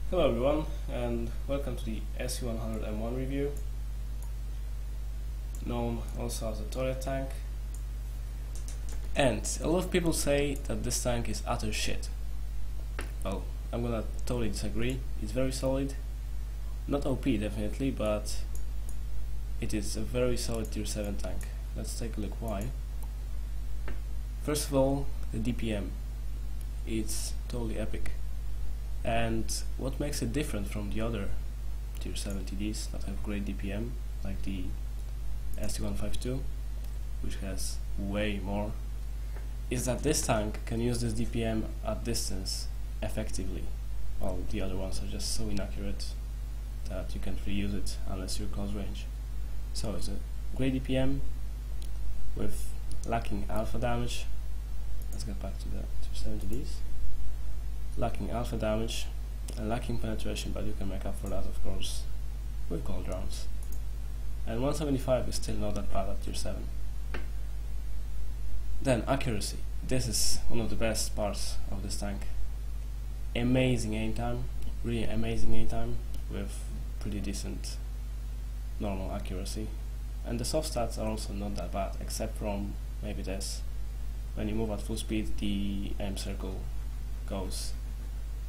Hello everyone, and welcome to the SU-100M1 review, known also as a toilet tank. And a lot of people say that this tank is utter shit. Well, I'm gonna totally disagree. It's very solid, not OP definitely, but it is a very solid tier 7 tank. Let's take a look why. First of all, the DPM. It's totally epic. And what makes it different from the other tier 7 TDs that have great DPM, like the SU-152, which has way more, is that this tank can use this DPM at distance effectively, while the other ones are just so inaccurate that you can't really use it unless you're close range. So it's a great DPM with lacking alpha damage. Let's get back to the tier 7 TDs. Lacking alpha damage and lacking penetration, but you can make up for that of course with gold rounds. And 175 is still not that bad at tier 7. Then accuracy. This is one of the best parts of this tank. Amazing aim time, really amazing aim time with pretty decent normal accuracy. And the soft stats are also not that bad, except from maybe this. When you move at full speed, the aim circle goes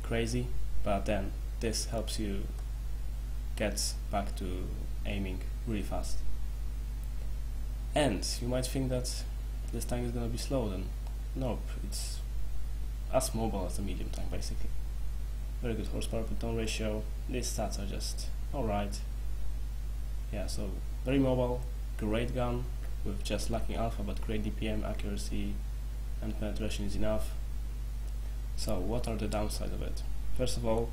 crazy, but then this helps you get back to aiming really fast. And you might think that this tank is gonna be slow, then nope, it's as mobile as a medium tank basically. Very good horsepower per ton ratio. These stats are just alright. Yeah, so very mobile, great gun with just lacking alpha but great DPM, accuracy and penetration is enough. So what are the downsides of it? First of all,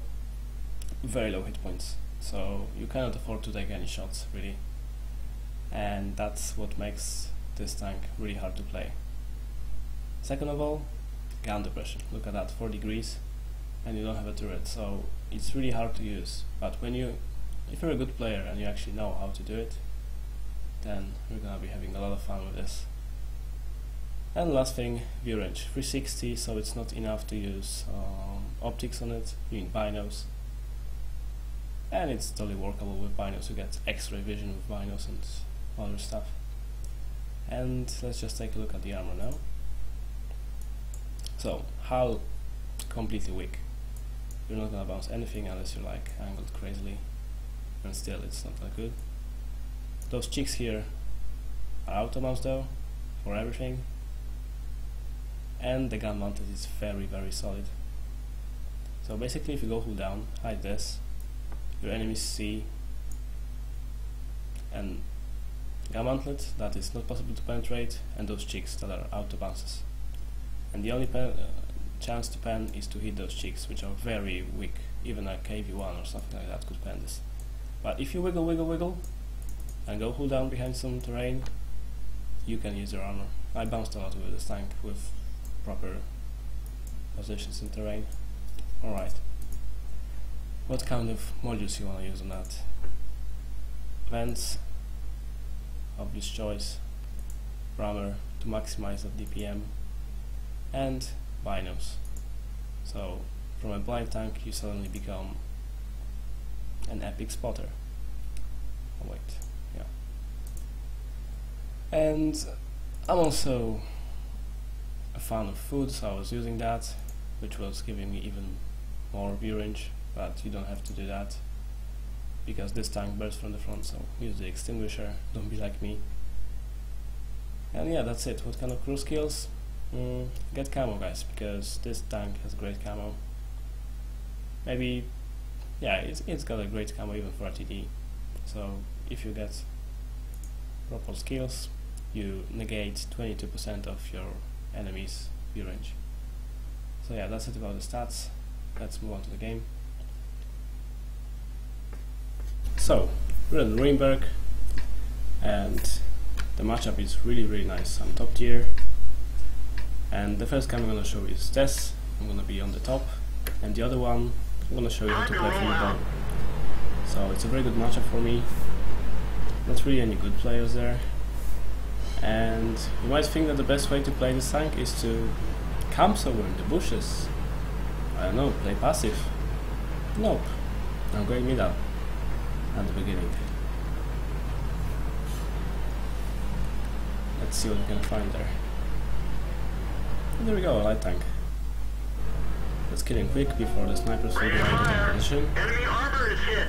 very low hit points, so you cannot afford to take any shots really, and that's what makes this tank really hard to play. Second of all, gun depression. Look at that, 4 degrees and you don't have a turret, so it's really hard to use. But if you're a good player and you actually know how to do it, then you're gonna be having a lot of fun with this. And last thing, view range, 360, so it's not enough to use optics on it, you need binos. And it's totally workable with binos, you get X-ray vision with binos and other stuff. And let's just take a look at the armor now. So, hull completely weak. You're not gonna bounce anything unless you're like angled crazily, and still it's not that good. Those cheeks here are auto mounts though, for everything. And the gun mounted is very solid. So basically if you go hold down, hide this, your enemies see, and gun mantlet that is not possible to penetrate, and those cheeks that are auto bounces. And the only chance to pen is to hit those cheeks, which are very weak. Even a KV1 or something like that could pen this. But if you wiggle and go hold down behind some terrain, you can use your armor. I bounced a lot with this tank with proper positions in terrain. Alright, what kind of modules you want to use on that? Vents, obvious choice, rammer to maximize the DPM, and binos. So from a blind tank you suddenly become an epic spotter. Oh wait, yeah. And I'm also a fan of food, so I was using that, which was giving me even more view range, but you don't have to do that because this tank bursts from the front, so use the extinguisher, don't be like me. And yeah, that's it. What kind of crew skills? Get camo guys, because this tank has great camo. Maybe, yeah, it's got a great camo even for a TD, so if you get proper skills you negate 22% of your enemies view range. So yeah, that's it about the stats. Let's move on to the game. So we're in Ruinberg and the matchup is really nice. I'm top tier, and the first cam I'm gonna show is this. I'm gonna be on the top, and the other one I'm gonna show you how to play from the bottom. So it's a very good matchup for me. Not really any good players there. And you might think that the best way to play this tank is to camp somewhere in the bushes. I don't know, play passive. Nope. I'm going middle at the beginning. Let's see what we can find there. And there we go, a light tank. Let's kill him quick before the snipers will go out of position. Enemy armor is hit.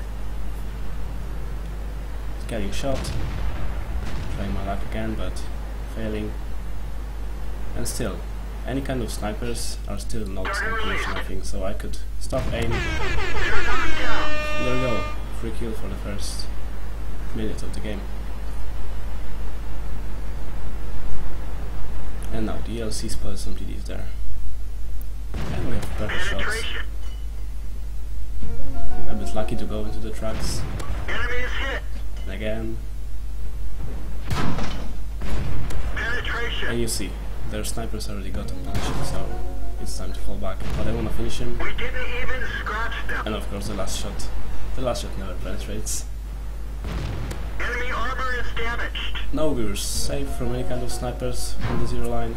Getting shot. Trying my luck again, but failing. And still, any kind of snipers are still not in position, I think, so I could stop aiming. There we go, free kill for the first minute of the game. And now the ELC spotted some TDs there. And we have perfect shots. A bit lucky to go into the tracks. Enemy is hit. And again. Penetration. And you see, their snipers already got on punishing, so it's time to fall back. But I wanna finish him. We didn't even scratch them. And of course the last shot. The last shot never penetrates. Enemy armor is damaged. Now we're safe from any kind of snipers on the zero line.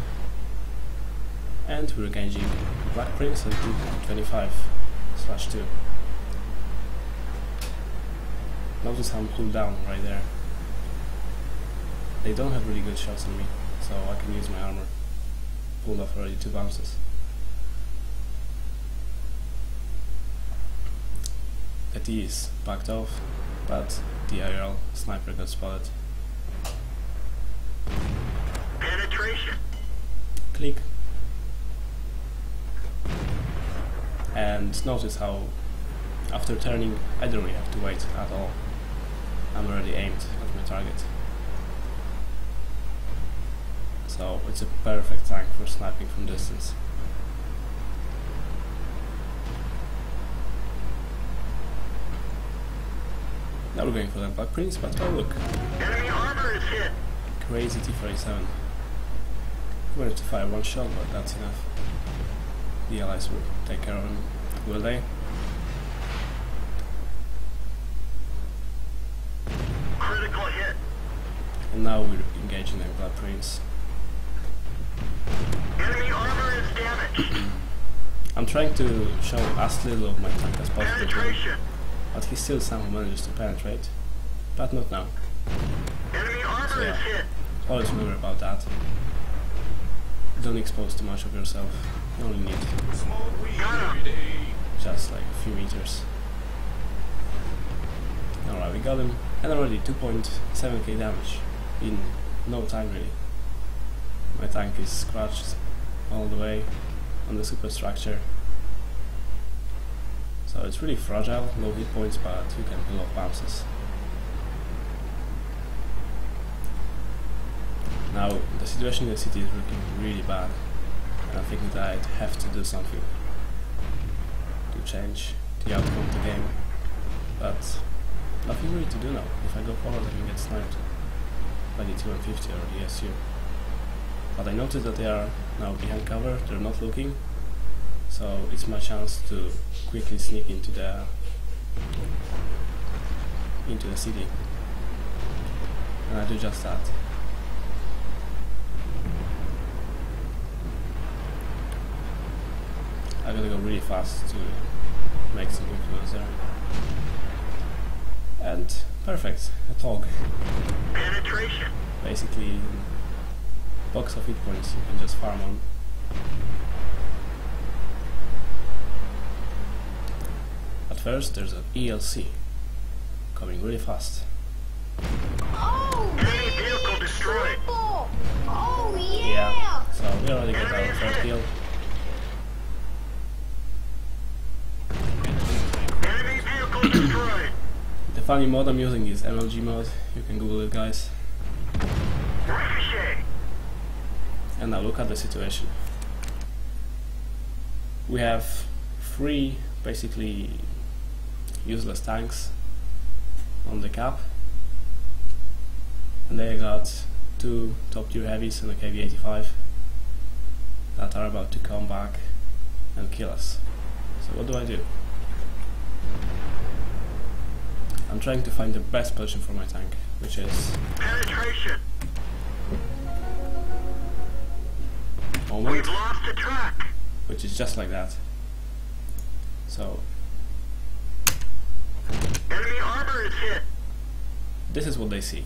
And we're engaging Black Prince at 225/2. Notice how I'm pulled down right there. They don't have really good shots on me, so I can use my armor. Pulled off already 2 bounces. The T is backed off, but the IRL sniper got spotted. Penetration. Click. And notice how after turning I don't really have to wait at all. I'm already aimed at my target. So it's a perfect tank for sniping from distance. Now we're going for that Black Prince, but oh look. Enemy armor is hit. Crazy T-47. Wanted to fire 1 shot, but that's enough. The allies will take care of him, will they? Critical hit. And now we're engaging the Black Prince. Enemy armor is damaged. I'm trying to show as little of my tank as possible, Penetration. but he still somehow manages to penetrate. But not now. Enemy armor So yeah, is hit. always remember about that. Don't expose too much of yourself. You only need Got him. just like a few meters. Alright, we got him. And already 2.7k damage in no time really. My tank is scratched all the way on the superstructure. So it's really fragile, low hit points, but you can pull off bounces. Now the situation in the city is looking really bad, and I think that I'd have to do something to change the outcome of the game. But nothing really to do now. If I go forward I can get sniped by the T-150 or the SU. But I noticed that they are now behind cover, they're not looking, so it's my chance to quickly sneak into the city. And I do just that. I gotta go really fast to make some influence there. And perfect, a tog. Penetration. Basically, box of hit points you can just farm on. But first there's an ELC coming really fast. Oh, Enemy vehicle destroyed. Oh yeah! Yeah, so we already got our first kill. Enemy vehicle destroyed. The funny mod I'm using is MLG mod, you can Google it guys. Ricochet. And now look at the situation. We have 3 basically useless tanks on the cap, and they got 2 top tier heavies and a KV-85 that are about to come back and kill us. So what do I do? I'm trying to find the best position for my tank, which is Penetration. moment, We've lost the track. which is just like that. So hit. This is what they see.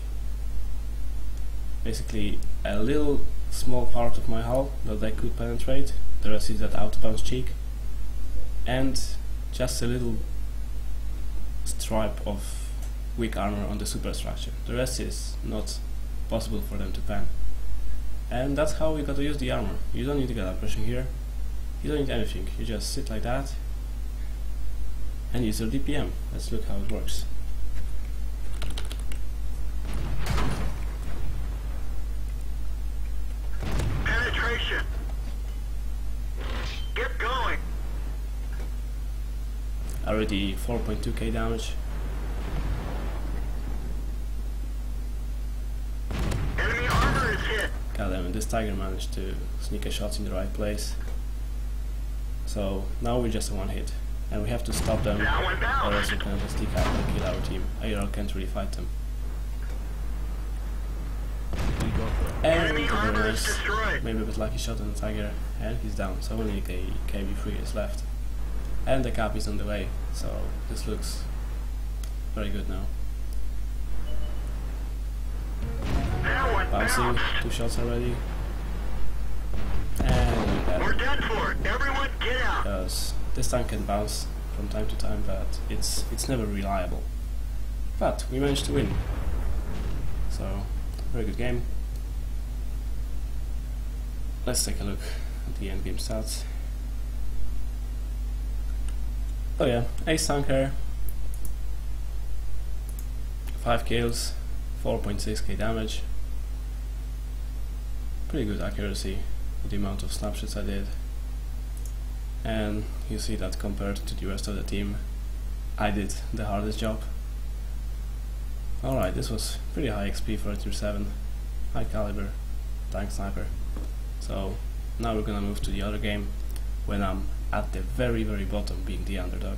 Basically a little small part of my hull that they could penetrate, the rest is that out of bounds cheek, and just a little stripe of weak armor on the superstructure. The rest is not possible for them to pen. And that's how you gotta use the armor. You don't need to get oppression here, you don't need anything, you just sit like that and use your DPM. Let's look how it works. Penetration. Get going. Already 4.2k damage. Enemy armor is hit. God damn it, this tiger managed to sneak a shot in the right place. So now we're just a one hit. And we have to stop them, That one down. or else we can just decal and kill our team. AR can't really fight them. And Enemy armor is there's destroyed. maybe a bit lucky shot on the tiger, and he's down. So only a KB3 is left. And the cap is on the way, so this looks very good now. That one Bouncing, bounced. 2 shots already. And We're dead for it. Everyone get out. because this tank can bounce from time to time, but it's never reliable. But we managed to win. So very good game. Let's take a look at the end game stats. Oh yeah, ace tanker, 5 kills, 4.6k damage. Pretty good accuracy with the amount of snapshots I did. And you see that compared to the rest of the team, I did the hardest job. Alright, this was pretty high XP for a tier 7, high caliber tank sniper. So now we're gonna move to the other game when I'm at the very bottom, being the underdog.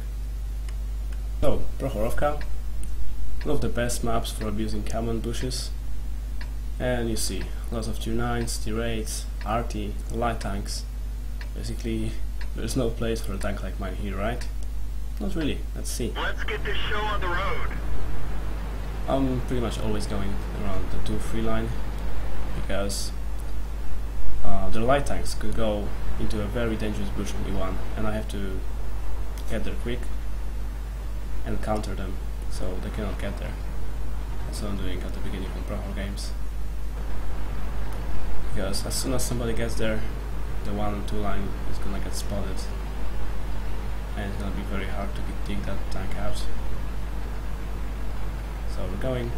So, Prohorovka, one of the best maps for abusing common bushes. And you see, lots of tier 9s, tier 8s, RT, light tanks. Basically, there's no place for a tank like mine here, right? Not really, let's see. Let's get this show on the road. I'm pretty much always going around the 2-3 line, because the light tanks could go into a very dangerous bush on E1, and I have to get there quick and counter them, so they cannot get there. That's what I'm doing at the beginning of Prohor games. Because as soon as somebody gets there, the 1 and 2 line is gonna get spotted, and it's gonna be very hard to dig that tank out. So we're going.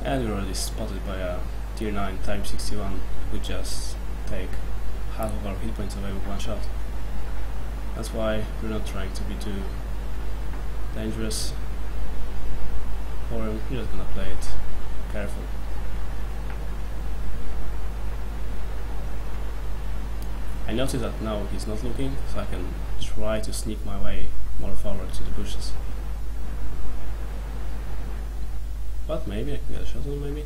And we're already spotted by a tier 9 Type 61, who just take half of our hit points away with one shot. That's why we're not trying to be too dangerous for him. We're just gonna play it careful. I notice that now he's not looking, so I can try to sneak my way more forward to the bushes. But maybe I can get a shot on him, maybe?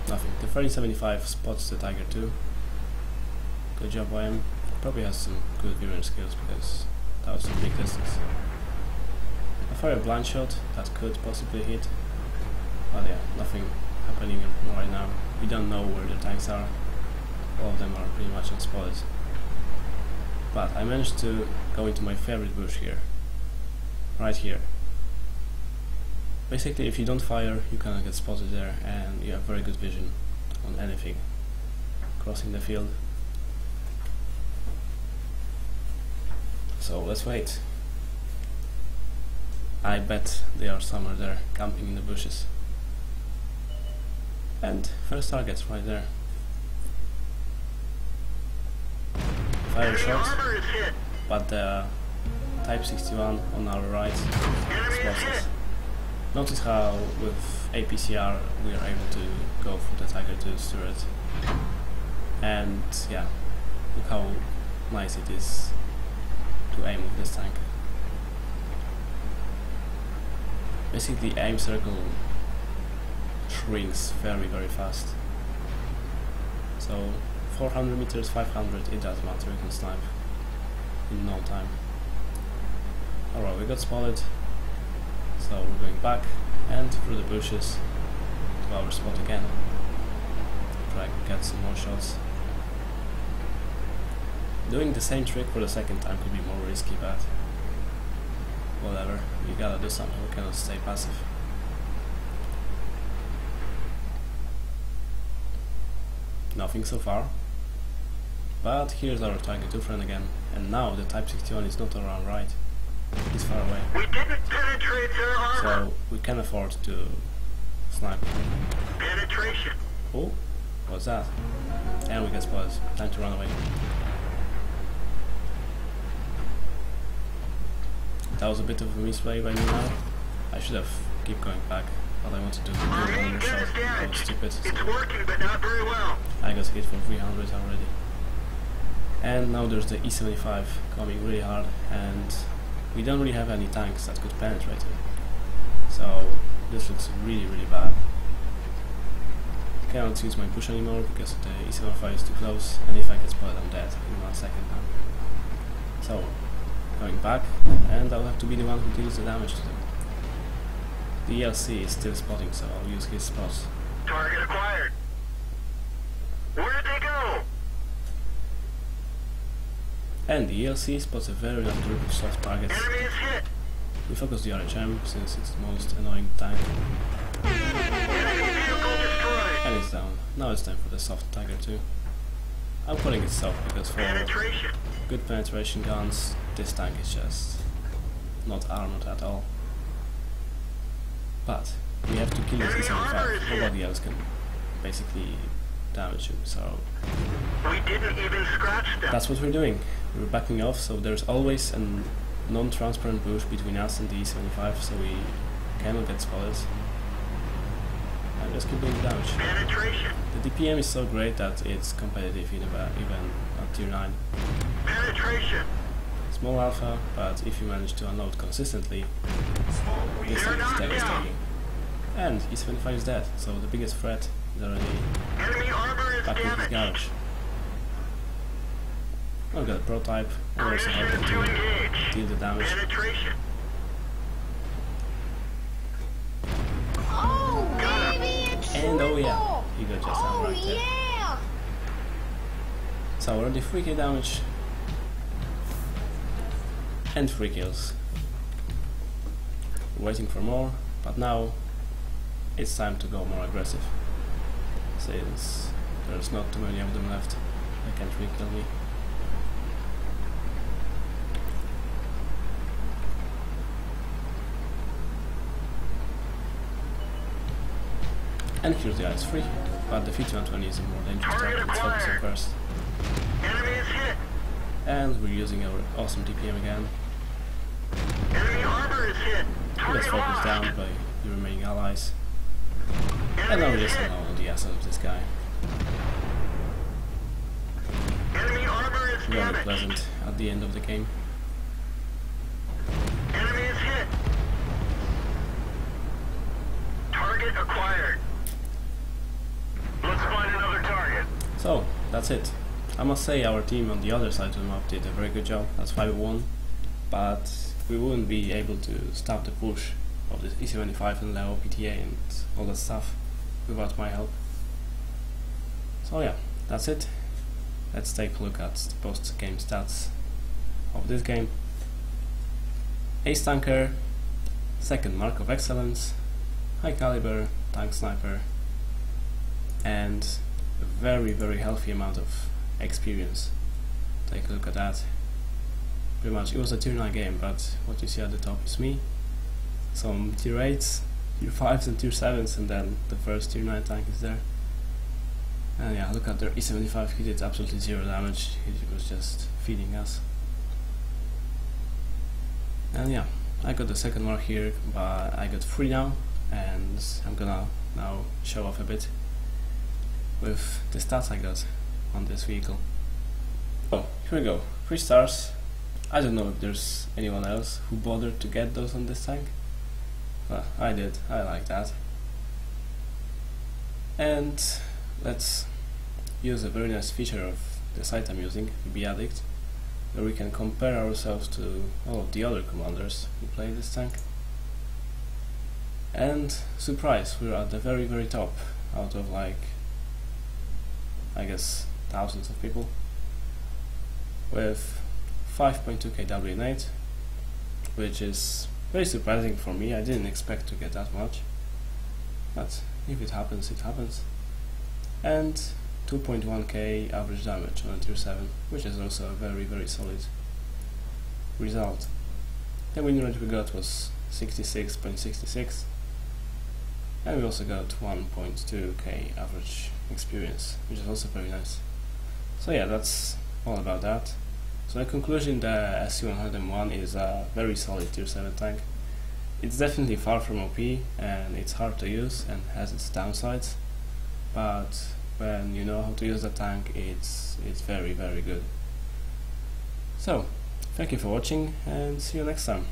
Nothing. The 3075 spots the tiger too. Good job by him. Probably has some good viewing skills because that was a big distance. I fire a blind shot that could possibly hit. But yeah, nothing happening right now. We don't know where the tanks are. All of them are pretty much unspotted. But I managed to go into my favorite bush here. Right here. Basically, if you don't fire, you cannot get spotted there, and you have very good vision on anything crossing the field. So let's wait. I bet they are somewhere there, camping in the bushes. And first target's right there. Fire Enemy shot, armor is hit. but the Type 61 on our right Enemy is spots hit. us. Notice how with APCR we are able to go for the Tiger 2's turret. And yeah, look how nice it is to aim with this tank. Basically the aim circle shrinks very fast. So 400 meters, 500, it doesn't matter, you can snipe in no time. Alright, we got spotted, so we're going back and through the bushes to our spot again. Try to get some more shots. Doing the same trick for the second time could be more risky, but whatever, we gotta do something, we cannot stay passive. Nothing so far, but here's our Tiger 2 friend again, and now the Type 61 is not around right, he's far away. We didn't penetrate their armor. So we can afford to snipe. Penetration. Oh, what's that? And we get spotted, time to run away. That was a bit of a misplay by me now. I should have keep going back, but I wanted to do another shot. That was stupid. So It's working, but not very well. I got hit for 300 already. And now there's the E75 coming really hard, and we don't really have any tanks that could penetrate it. So this looks really bad. Cannot use my push anymore because the E75 is too close, and if I get spotted I'm dead in 1 second now. So going back, and I'll have to be the one who deals the damage to them. The ELC is still spotting, so I'll use his spots. Target acquired. Where'd they go? And the ELC spots a very large group of soft targets. Enemy is hit. We focus the RHM since it's the most annoying tank. Enemy vehicle destroyed. And it's down. Now it's time for the soft Tiger 2. I'm putting it soft because for Penetration. good penetration guns, this tank is just not armored at all. But we have to kill this E75, nobody else can basically damage him, so We didn't even scratch them. that's what we're doing. We're backing off, so there's always a non-transparent bush between us and the E75, so we cannot get spotted. And just keep doing the damage. Penetration. The DPM is so great that it's competitive even at tier 9. Penetration. Small alpha, but if you manage to unload consistently, this thing is devastating. And E75 is dead, so the biggest threat is already Enemy armor is back in his damaged. garage. I've got a prototype, and also help Permission to him engage. to deal the damage. Penetration. Oh, baby, it's And oh yeah, triple. he got just Oh, right there. yeah. So already 3k damage and 3 kills. We're waiting for more, but now it's time to go more aggressive. Since there's not too many of them left, they can't really kill me. And here's the IS-3, but the V220 is a more dangerous target, it's focusing first. Enemy is hit. And we're using our awesome DPM again. Enemy armor is hit. He Target gets focused lost. down by the remaining allies. And now Enemy we're is just hit. on the asset of this guy. Enemy armor is Very damaged. pleasant at the end of the game. Enemy is hit. Target acquired. Let's find another target. So, that's it. I must say our team on the other side of the map did a very good job. That's 5-1. But we wouldn't be able to stop the push of this E75 and Leo PTA and all that stuff without my help. So yeah, that's it. Let's take a look at the post-game stats of this game. Ace Tanker, second Mark of Excellence, High Caliber, Tank Sniper, and a very healthy amount of experience. Take a look at that. Pretty much, it was a tier 9 game, but what you see at the top is me. Some tier 8s, tier 5s and tier 7s, and then the first tier 9 tank is there. And yeah, look at their E75, he did absolutely 0 damage, he was just feeding us. And yeah, I got the second mark here, but I got 3 now, and I'm gonna now show off a bit with the stats I got on this vehicle. Oh, here we go, 3 stars. I don't know if there's anyone else who bothered to get those on this tank, Well, I did. I like that. And let's use a very nice feature of the site I'm using, VB Addict, where we can compare ourselves to all of the other commanders who play this tank. And surprise, we're at the very top out of like, I guess, thousands of people with 5.2k W8, which is very surprising for me. I didn't expect to get that much, but if it happens, it happens. And 2.1k average damage on a tier 7, which is also a very solid result. The win rate we got was 66.66, and we also got 1.2k average experience, which is also very nice. So yeah, that's all about that. So in conclusion, the SU-100M1 is a very solid tier 7 tank. It's definitely far from OP, and it's hard to use and has its downsides, but when you know how to use the tank, it's very good. So thank you for watching, and see you next time.